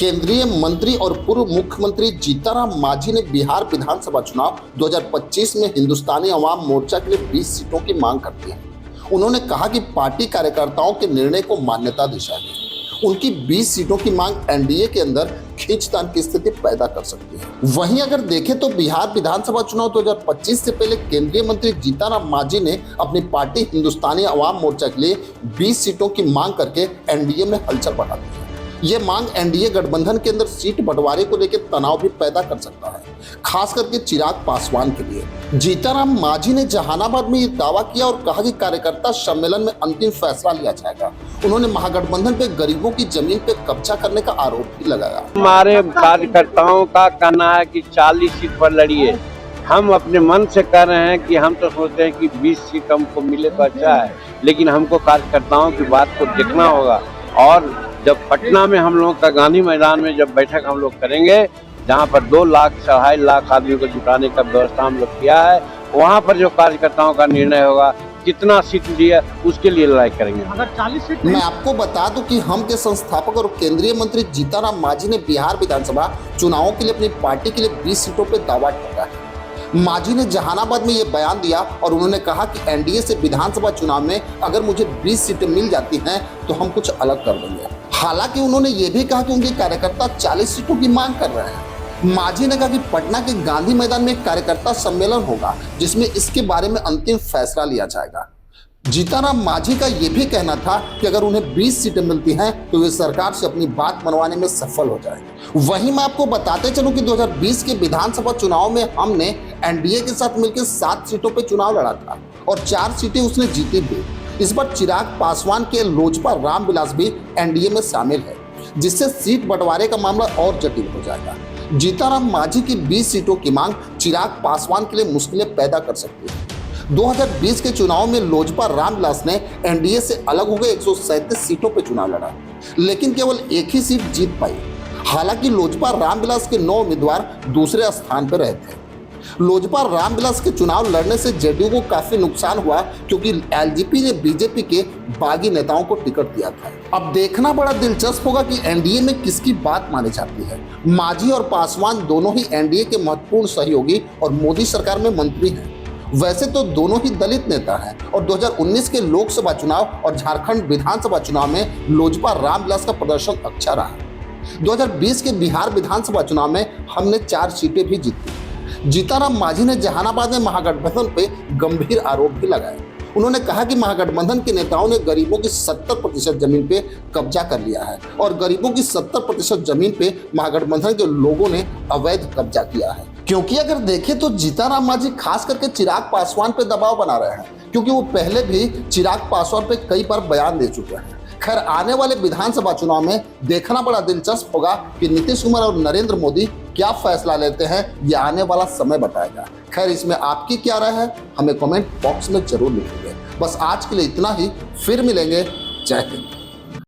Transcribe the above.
केंद्रीय मंत्री और पूर्व मुख्यमंत्री जीतनराम मांझी ने बिहार विधानसभा चुनाव 2025 में हिंदुस्तानी अवाम मोर्चा के लिए 20 सीटों की मांग करती है। उन्होंने कहा कि पार्टी कार्यकर्ताओं के निर्णय को मान्यता दी जाएगी। उनकी 20 सीटों की मांग एनडीए के अंदर खींचतान की स्थिति पैदा कर सकती है। वहीं अगर देखें तो बिहार विधानसभा चुनाव 2025 से पहले केंद्रीय मंत्री जीतनराम मांझी ने अपनी पार्टी हिंदुस्तानी अवाम मोर्चा के लिए 20 सीटों की मांग करके एनडीए में हलचल बढ़ा दी है। ये मांग एनडीए गठबंधन के अंदर सीट बंटवारे को लेकर तनाव भी पैदा कर सकता है, खास करके चिराग पासवान के लिए। जीतनराम मांझी ने जहानाबाद में ये दावा किया और कहा कि कार्यकर्ता सम्मेलन में अंतिम फैसला लिया जाएगा। उन्होंने महागठबंधन पे गरीबों की जमीन पे कब्जा करने का आरोप भी लगाया। हमारे कार्यकर्ताओं का कहना है कि 40 सीट पर लड़िए। हम अपने मन से कह रहे हैं कि हम तो सोचते हैं कि 20 सीट हमको मिले तो अच्छा है, लेकिन हमको कार्यकर्ताओं की बात को देखना होगा। और जब पटना में हम लोग का गांधी मैदान में जब बैठक हम लोग करेंगे, जहां पर 2 लाख 2.5 लाख आदमियों को जुटाने का व्यवस्था हम लोग किया है, वहां पर जो कार्यकर्ताओं का निर्णय होगा कितना सीट दिया उसके लिए लड़ाई करेंगे। अगर 40 सीट मैं आपको बता दूं कि हम के संस्थापक और केंद्रीय मंत्री जीतनराम मांझी ने बिहार विधानसभा चुनावों के लिए अपनी पार्टी के लिए 20 सीटों पर दावा ठोका है। मांझी ने जहानाबाद में ये बयान दिया और उन्होंने कहा कि एनडीए से विधानसभा चुनाव में अगर मुझे 20 सीटें मिल जाती हैं तो हम कुछ अलग कर देंगे। हालांकि उन्होंने ये भी कहा कि उनके कार्यकर्ता 40 सीटों की मांग कर रहे हैं। मांझी ने कहा कि पटना के गांधी मैदान में एक कार्यकर्ता सम्मेलन होगा जिसमें इसके बारे में अंतिम फैसला लिया जाएगा। जीतनराम मांझी का यह भी कहना था कि अगर उन्हें 20 सीटें मिलती हैं तो वे सरकार से अपनी बात मनवाने में सफल हो जाएंगे। वहीं मैं आपको बताते चलूं कि 2020 के विधानसभा चुनाव में हमने एनडीए के साथ मिलकर 7 सीटों पर चुनाव लड़ा था और 4 सीटें उसने जीती भी। इस बार चिराग पासवान के लोजपा रामविलास भी एनडीए में शामिल है, जिससे सीट बंटवारे का मामला और जटिल हो जाएगा। जीतनराम मांझी की 20 सीटों की मांग चिराग पासवान के लिए मुश्किलें पैदा कर सकती है। 2020 के चुनाव में लोजपा रामविलास ने एनडीए से अलग हो गए 137 सीटों पर चुनाव लड़ा, लेकिन केवल एक ही सीट जीत पाई। हालांकि लोजपा रामविलास के 9 उम्मीदवार दूसरे स्थान पर रहे थे। लोजपा रामविलास के चुनाव लड़ने से जेडीयू को काफी नुकसान हुआ, क्योंकि एलजेपी ने बीजेपी के बागी नेताओं को टिकट दिया था। अब देखना बड़ा दिलचस्प होगा कि एनडीए में किसकी बात मानी जाती है। मांझी और पासवान दोनों ही एनडीए के महत्वपूर्ण सहयोगी और मोदी सरकार में मंत्री हैं। वैसे तो दोनों ही दलित नेता हैं और 2019 के लोकसभा चुनाव और झारखंड विधानसभा चुनाव में लोजपा रामविलास का प्रदर्शन अच्छा रहा। 2020 के बिहार विधानसभा चुनाव में हमने 4 सीटें भी जीती। जीतनराम मांझी ने जहानाबाद में महागठबंधन पे गंभीर आरोप भी लगाए। उन्होंने कहा कि महागठबंधन के नेताओं ने गरीबों की 70% जमीन पे कब्जा कर लिया है और गरीबों की 70% जमीन पे महागठबंधन के लोगों ने अवैध कब्जा किया है। क्योंकि अगर देखें तो जीतनराम मांझी खास करके चिराग पासवान पे दबाव बना रहे हैं, क्योंकि वो पहले भी चिराग पासवान पे कई बार बयान दे चुके हैं। खैर, आने वाले विधानसभा चुनाव में देखना बड़ा दिलचस्प होगा कि नीतीश कुमार और नरेंद्र मोदी क्या फैसला लेते हैं, ये आने वाला समय बताएगा। खैर, इसमें आपकी क्या राय है हमें कमेंट बॉक्स में जरूर लिखिए। बस आज के लिए इतना ही, फिर मिलेंगे। जय हिंद।